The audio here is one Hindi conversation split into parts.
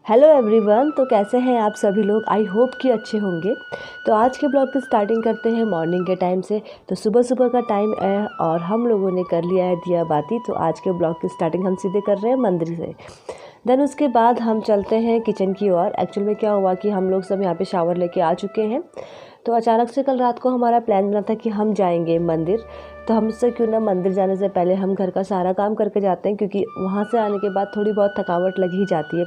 Hello everyone. तो कैसे हैं आप सभी लोग? आई होप कि अच्छे होंगे। तो आज के ब्लॉग की स्टार्टिंग करते हैं मॉर्निंग के टाइम से। तो सुबह सुबह का टाइम है और हम लोगों ने कर लिया है दिया बाती। तो आज के ब्लॉग की स्टार्टिंग हम सीधे कर रहे हैं मंदिर से। देन उसके बाद हम चलते हैं किचन की ओर। एक्चुअल में क्या हुआ कि हम लोग सब यहाँ पे शावर लेके आ चुके हैं। तो अचानक से कल रात को हमारा प्लान बना था कि हम जाएंगे मंदिर। तो हमसे क्यों ना मंदिर जाने से पहले हम घर का सारा काम करके जाते हैं, क्योंकि वहाँ से आने के बाद थोड़ी बहुत थकावट लग ही जाती है।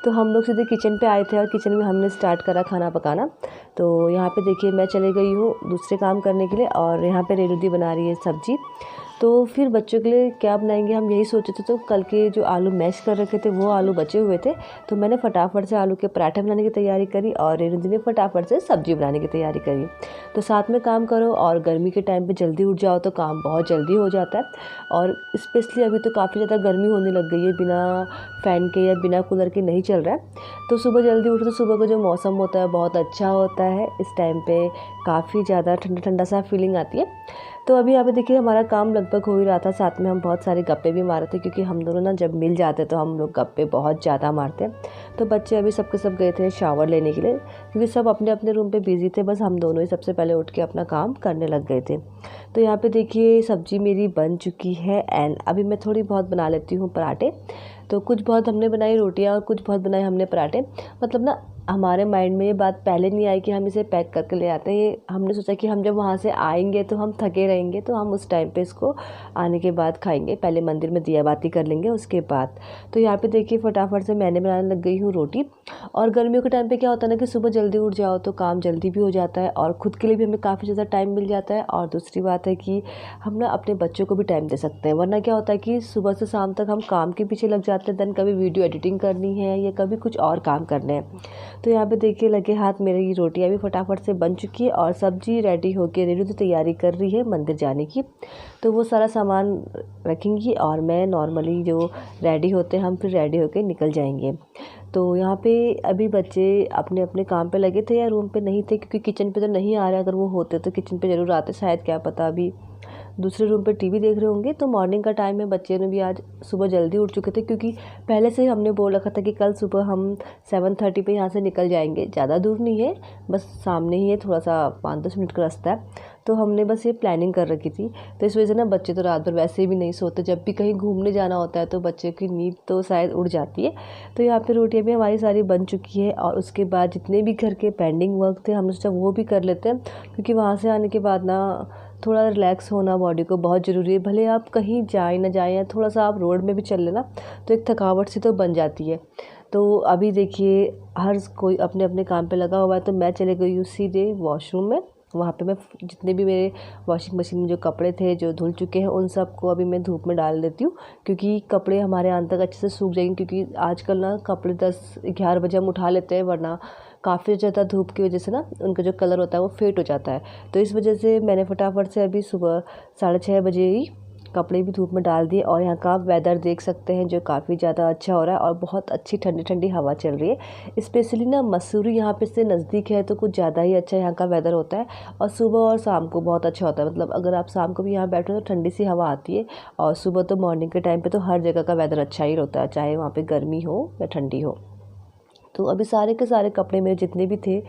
तो हम लोग सीधे किचन पे आए थे और किचन में हमने स्टार्ट करा खाना पकाना। तो यहाँ पे देखिए मैं चली गई हूँ दूसरे काम करने के लिए और यहाँ पे रेणु दी बना रही है सब्जी। तो फिर बच्चों के लिए क्या बनाएंगे हम यही सोचे थे। तो कल के जो आलू मैश कर रखे थे वो आलू बचे हुए थे, तो मैंने फटाफट से आलू के पराठे बनाने की तैयारी करी और रेणु दी ने फटाफट से सब्जी बनाने की तैयारी करी। तो साथ में काम करो और गर्मी के टाइम पे जल्दी उठ जाओ तो काम बहुत जल्दी हो जाता है। और स्पेशली अभी तो काफ़ी ज़्यादा गर्मी होने लग गई है, बिना फ़ैन के या बिना कूलर के नहीं चल रहा है। तो सुबह जल्दी उठो तो सुबह का जो मौसम होता है बहुत अच्छा होता है। इस टाइम पे काफ़ी ज़्यादा ठंडा ठंडा सा फीलिंग आती है। तो अभी यहाँ पे देखिए हमारा काम लगभग हो ही रहा था। साथ में हम बहुत सारे गप्पे भी मारे थे, क्योंकि हम दोनों ना जब मिल जाते तो हम लोग गप्पे बहुत ज़्यादा मारते हैं। तो बच्चे अभी सबके सब गए थे शावर लेने के लिए, क्योंकि सब अपने अपने रूम पे बिजी थे। बस हम दोनों ही सबसे पहले उठ के अपना काम करने लग गए थे। तो यहाँ पे देखिए सब्जी मेरी बन चुकी है एंड अभी मैं थोड़ी बहुत बना लेती हूँ पराठे। तो कुछ बहुत हमने बनाई रोटियाँ और कुछ बहुत बनाए हमने पराठे। मतलब ना हमारे माइंड में ये बात पहले नहीं आई कि हम इसे पैक करके ले आते हैं। ये हमने सोचा कि हम जब वहाँ से आएंगे तो हम थके रहेंगे, तो हम उस टाइम पे इसको आने के बाद खाएंगे। पहले मंदिर में दिया बाती कर लेंगे उसके बाद। तो यहाँ पे देखिए फटाफट से मैंने बनाने लग गई हूँ रोटी। और गर्मियों के टाइम पे क्या होता है ना कि सुबह जल्दी उठ जाओ तो काम जल्दी भी हो जाता है और ख़ुद के लिए भी हमें काफ़ी ज़्यादा टाइम मिल जाता है। और दूसरी बात है कि हम ना अपने बच्चों को भी टाइम दे सकते हैं। वरना क्या होता है कि सुबह से शाम तक हम काम के पीछे लग जाते हैं। देन कभी वीडियो एडिटिंग करनी है या कभी कुछ और काम करने हैं। तो यहाँ पे देखिए लगे हाथ मेरी रोटियाँ भी फटाफट से बन चुकी है और सब्जी रेडी होके रेडी तो तैयारी कर रही है मंदिर जाने की। तो वो सारा सामान रखेंगी और मैं नॉर्मली जो रेडी होते हैं हम फिर रेडी होके निकल जाएंगे। तो यहाँ पे अभी बच्चे अपने अपने काम पे लगे थे या रूम पे नहीं थे, क्योंकि किचन पे तो नहीं आ रहा। अगर वो होते तो किचन पे ज़रूर आते, शायद क्या पता अभी दूसरे रूम पे टीवी देख रहे होंगे। तो मॉर्निंग का टाइम है, बच्चे ने भी आज सुबह जल्दी उठ चुके थे, क्योंकि पहले से ही हमने बोल रखा था कि कल सुबह हम 7:30 पे यहाँ से निकल जाएंगे। ज़्यादा दूर नहीं है, बस सामने ही है, थोड़ा सा 5-10 मिनट का रास्ता है। तो हमने बस ये प्लानिंग कर रखी थी। तो इस वजह से ना बच्चे तो रात भर वैसे भी नहीं सोते। जब भी कहीं घूमने जाना होता है तो बच्चे की नींद तो शायद उड़ जाती है। तो यहाँ पे रोटियाँ भी हमारी सारी बन चुकी है और उसके बाद जितने भी घर के पेंडिंग वर्क थे हमने सोचा वो भी कर लेते हैं, क्योंकि वहाँ से आने के बाद ना थोड़ा रिलैक्स होना बॉडी को बहुत ज़रूरी है। भले आप कहीं जाए ना जाए या थोड़ा सा आप रोड में भी चल लेना तो एक थकावट सी तो बन जाती है। तो अभी देखिए हर कोई अपने अपने काम पे लगा हुआ है। तो मैं चले गई हूँ सीधे वॉशरूम में। वहाँ पे मैं जितने भी मेरे वॉशिंग मशीन में जो कपड़े थे जो धुल चुके हैं उन सब को अभी मैं धूप में डाल देती हूँ, क्योंकि कपड़े हमारे अंत तक अच्छे से सूख जाएंगे। क्योंकि आजकल ना कपड़े 10-11 बजे हम उठा लेते हैं, वरना काफ़ी ज़्यादा धूप की वजह से ना उनका जो कलर होता है वो फेड हो जाता है। तो इस वजह से मैंने फटाफट से अभी सुबह 6:30 बजे ही कपड़े भी धूप में डाल दिए। और यहाँ का वेदर देख सकते हैं जो काफ़ी ज़्यादा अच्छा हो रहा है और बहुत अच्छी ठंडी ठंडी हवा चल रही है। स्पेशली ना मसूरी यहाँ पे से नज़दीक है तो कुछ ज़्यादा ही अच्छा यहाँ का वेदर होता है। और सुबह और शाम को बहुत अच्छा होता है। मतलब अगर आप शाम को भी यहाँ बैठो तो ठंडी सी हवा आती है। और सुबह तो मॉर्निंग के टाइम पे तो हर जगह का वेदर अच्छा ही होता है, चाहे वहाँ पे गर्मी हो या ठंडी हो। तो अभी सारे के सारे कपड़े मेरे जितने भी थे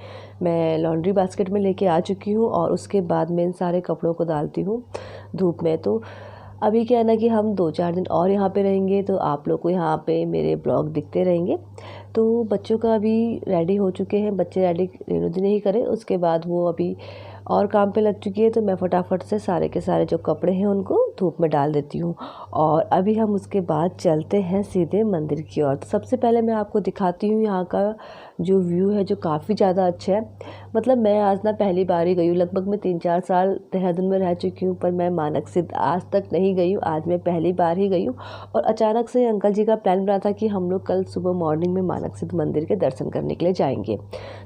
मैं लॉन्ड्री बास्केट में लेके आ चुकी हूँ और उसके बाद मैं इन सारे कपड़ों को डालती हूँ धूप में। तो अभी क्या है ना कि हम 2-4 दिन और यहाँ पे रहेंगे, तो आप लोग को यहाँ पे मेरे ब्लॉग दिखते रहेंगे। तो बच्चों का अभी रेडी हो चुके हैं, बच्चे रेडी रेणु दी ने ही करे। उसके बाद वो अभी और काम पे लग चुकी है। तो मैं फटाफट से सारे के सारे जो कपड़े हैं उनको धूप में डाल देती हूँ और अभी हम उसके बाद चलते हैं सीधे मंदिर की ओर। तो सबसे पहले मैं आपको दिखाती हूँ यहाँ का जो व्यू है जो काफ़ी ज़्यादा अच्छा है। मतलब मैं आज ना पहली बार ही गई हूँ। लगभग मैं 3-4 साल देहरादून में रह चुकी हूँ, पर मैं मानक सिद्ध आज तक नहीं गई हूँ। आज मैं पहली बार ही गई हूँ और अचानक से अंकल जी का प्लान बना था कि हम लोग कल सुबह मॉर्निंग में मानक सिद्ध मंदिर के दर्शन करने के लिए जाएंगे।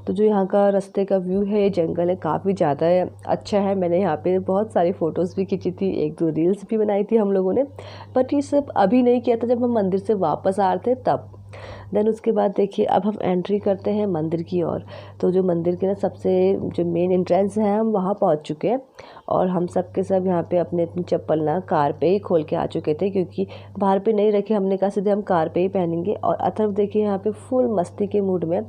तो जो यहाँ का रास्ते का व्यू है, ये जंगल है, काफ़ी ज़्यादा अच्छा है। मैंने यहाँ पे बहुत सारी फ़ोटोज़ भी खींची थी, 1-2 रील्स भी बनाई थी हम लोगों ने। बट ये सब अभी नहीं किया था, जब हम मंदिर से वापस आ रहे थे तब। देन उसके बाद देखिए अब हम एंट्री करते हैं मंदिर की ओर। तो जो मंदिर के ना सबसे जो मेन एंट्रेंस है हम वहाँ पहुँच चुके हैं और हम सब के सब यहाँ पे अपने अपनी चप्पल ना कार पे ही खोल के आ चुके थे, क्योंकि बाहर पे नहीं रखे। हमने कहा सीधे हम कार पे ही पहनेंगे। और अथर्व देखिए यहाँ पे फुल मस्ती के मूड में।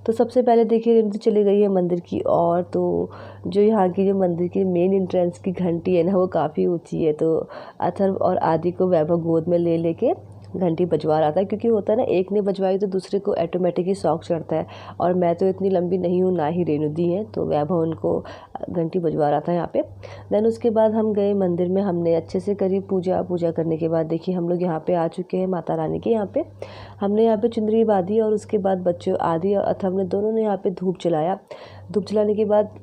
तो सबसे पहले देखिए रिमझी चली गई है मंदिर की ओर। तो जो यहाँ की जो मंदिर की मेन एंट्रेंस की घंटी है ना वो काफ़ी ऊंची है। तो अथर्व और आदि को वैभव गोद में ले लेके घंटी बजवा रहा था, क्योंकि होता है ना एक ने बजवाई तो दूसरे को ऑटोमेटिक ही शौक चढ़ता है। और मैं तो इतनी लंबी नहीं हूँ, ना ही रेणु दी है, तो वैभव उनको घंटी बजवा रहा था यहाँ पे। देन उसके बाद हम गए मंदिर में, हमने अच्छे से करी पूजा। पूजा करने के बाद देखिए हम लोग यहाँ पे आ चुके हैं माता रानी के यहाँ पे। हमने यहाँ पे चुंदरी बांधी और उसके बाद बच्चों आदि और अथर्व ने दोनों ने यहाँ पे धूप जलाया। धूप जलाने के बाद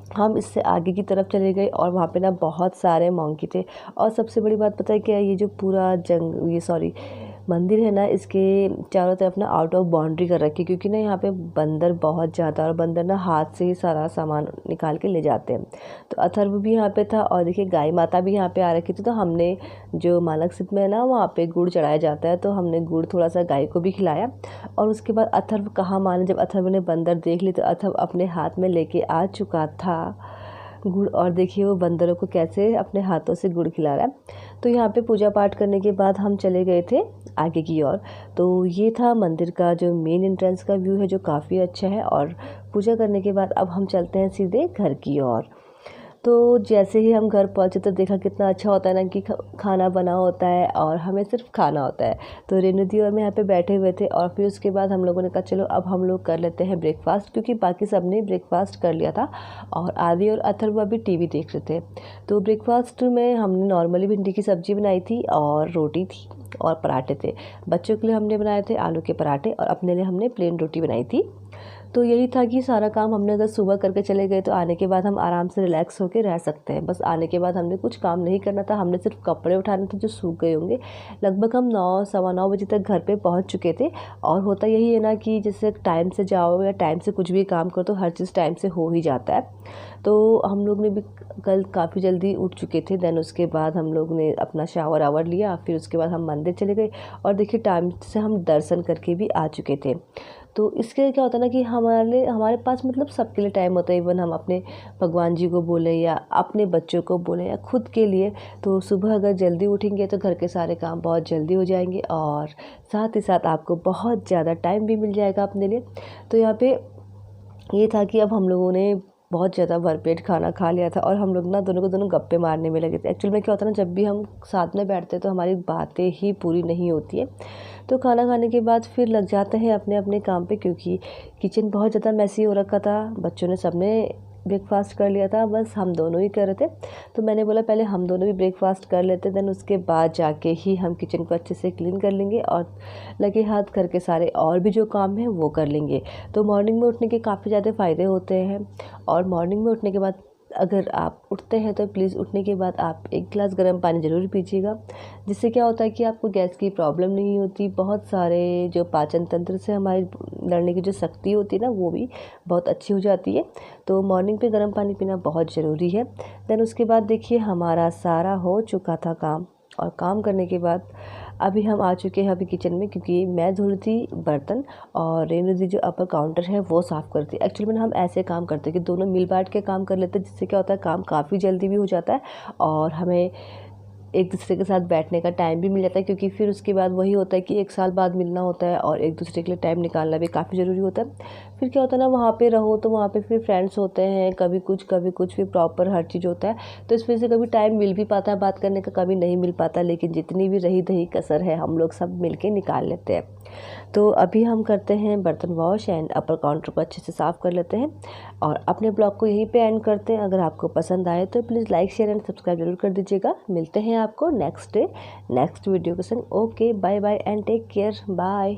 हम इससे आगे की तरफ चले गए और वहाँ पे ना बहुत सारे मोंकी थे। और सबसे बड़ी बात पता है क्या है, ये जो पूरा मंदिर है ना, इसके चारों तरफ ना आउट ऑफ बाउंड्री कर रखी है, क्योंकि ना यहाँ पे बंदर बहुत ज़्यादा, और बंदर ना हाथ से ही सारा सामान निकाल के ले जाते हैं। तो अथर्व भी यहाँ पे था और देखिए गाय माता भी यहाँ पे आ रखी थी। तो हमने जो मानक सिद्ध में है ना वहाँ पे गुड़ चढ़ाया जाता है, तो हमने गुड़ थोड़ा सा गाय को भी खिलाया। और उसके बाद अथर्व कहाँ माने, जब अथर्व ने बंदर देख ली तो अथर्व अपने हाथ में लेके आ चुका था गुड़। और देखिए वो बंदरों को कैसे अपने हाथों से गुड़ खिला रहा है। तो यहाँ पे पूजा पाठ करने के बाद हम चले गए थे आगे की ओर। तो ये था मंदिर का जो मेन एंट्रेंस का व्यू है, जो काफ़ी अच्छा है। और पूजा करने के बाद अब हम चलते हैं सीधे घर की ओर। तो जैसे ही हम घर पहुँचे तो देखा कितना अच्छा होता है ना कि खाना बना होता है और हमें सिर्फ खाना होता है। तो रेणु दी और मैं यहाँ पे बैठे हुए थे और फिर उसके बाद हम लोगों ने कहा चलो अब हम लोग कर लेते हैं ब्रेकफास्ट, क्योंकि बाकी सब ने ब्रेकफास्ट कर लिया था और आदि और अथर्व अभी टीवी देख रहे थे। तो ब्रेकफास्ट में हमने नॉर्मली भिंडी की सब्ज़ी बनाई थी और रोटी थी और पराठे थे। बच्चों के लिए हमने बनाए थे आलू के पराठे और अपने लिए हमने प्लेन रोटी बनाई थी। तो यही था कि सारा काम हमने अगर सुबह करके चले गए तो आने के बाद हम आराम से रिलैक्स होकर रह सकते हैं। बस आने के बाद हमने कुछ काम नहीं करना था, हमने सिर्फ कपड़े उठाने थे जो सूख गए होंगे। लगभग हम 9 सवा 9 बजे तक घर पे पहुंच चुके थे। और होता यही है ना कि जैसे टाइम से जाओ या टाइम से कुछ भी काम करो तो हर चीज़ टाइम से हो ही जाता है। तो हम लोग ने भी कल काफ़ी जल्दी उठ चुके थे। देन उसके बाद हम लोग ने अपना शावर आवर लिया, फिर उसके बाद हम मंदिर चले गए और देखिए टाइम से हम दर्शन करके भी आ चुके थे। तो इसके क्या होता है ना कि हमारे पास मतलब सबके लिए टाइम होता है। इवन हम अपने भगवान जी को बोले या अपने बच्चों को बोले या खुद के लिए, तो सुबह अगर जल्दी उठेंगे तो घर के सारे काम बहुत जल्दी हो जाएंगे और साथ ही साथ आपको बहुत ज़्यादा टाइम भी मिल जाएगा अपने लिए। तो यहाँ पे ये था कि अब हम लोगों ने बहुत ज़्यादा भरपेट खाना खा लिया था और हम लोग ना दोनों को दोनों गप्पे मारने में लगे थे। एक्चुअल में क्या होता है ना, जब भी हम साथ में बैठते हैं तो हमारी बातें ही पूरी नहीं होती है। तो खाना खाने के बाद फिर लग जाते हैं अपने अपने काम पे, क्योंकि किचन बहुत ज़्यादा मैसी हो रखा था। बच्चों ने सबने ब्रेकफास्ट कर लिया था, बस हम दोनों ही कर रहे थे। तो मैंने बोला पहले हम दोनों भी ब्रेकफास्ट कर लेते, देन उसके बाद जाके ही हम किचन को अच्छे से क्लीन कर लेंगे और लगे हाथ घर के सारे और भी जो काम है वो कर लेंगे। तो मॉर्निंग में उठने के काफ़ी ज़्यादा फ़ायदे होते हैं। और मॉर्निंग में उठने के बाद अगर आप उठते हैं तो प्लीज़ उठने के बाद आप एक गिलास गर्म पानी ज़रूर पीजिएगा, जिससे क्या होता है कि आपको गैस की प्रॉब्लम नहीं होती। बहुत सारे जो पाचन तंत्र से हमारी लड़ने की जो शक्ति होती है ना वो भी बहुत अच्छी हो जाती है। तो मॉर्निंग पे गर्म पानी पीना बहुत ज़रूरी है। देन उसके बाद देखिए हमारा सारा हो चुका था काम, और काम करने के बाद अभी हम आ चुके हैं अभी किचन में, क्योंकि मैं धो रही थी बर्तन और रेणु दी जो अपर काउंटर है वो साफ़ करती है। एक्चुअली में हम ऐसे काम करते हैं कि दोनों मिल बांट के काम कर लेते हैं, जिससे क्या होता है काम काफ़ी जल्दी भी हो जाता है और हमें एक दूसरे के साथ बैठने का टाइम भी मिल जाता है। क्योंकि फिर उसके बाद वही होता है कि 1 साल बाद मिलना होता है और एक दूसरे के लिए टाइम निकालना भी काफ़ी ज़रूरी होता है। फिर क्या होता है ना, वहाँ पे रहो तो वहाँ पे फिर फ्रेंड्स होते हैं, कभी कुछ फिर प्रॉपर हर चीज़ होता है। तो इस वजह से कभी टाइम मिल भी पाता है बात करने का, कभी नहीं मिल पाता, लेकिन जितनी भी रही दही कसर है हम लोग सब मिल के निकाल लेते हैं। तो अभी हम करते हैं बर्तन वॉश एंड अपर काउंटर को अच्छे से साफ़ कर लेते हैं और अपने ब्लॉग को यहीं पे एंड करते हैं। अगर आपको पसंद आए तो please like share and subscribe जरूर कर दीजिएगा। मिलते हैं आपको नेक्स्ट वीडियो के संग। Okay, bye bye and take care, bye.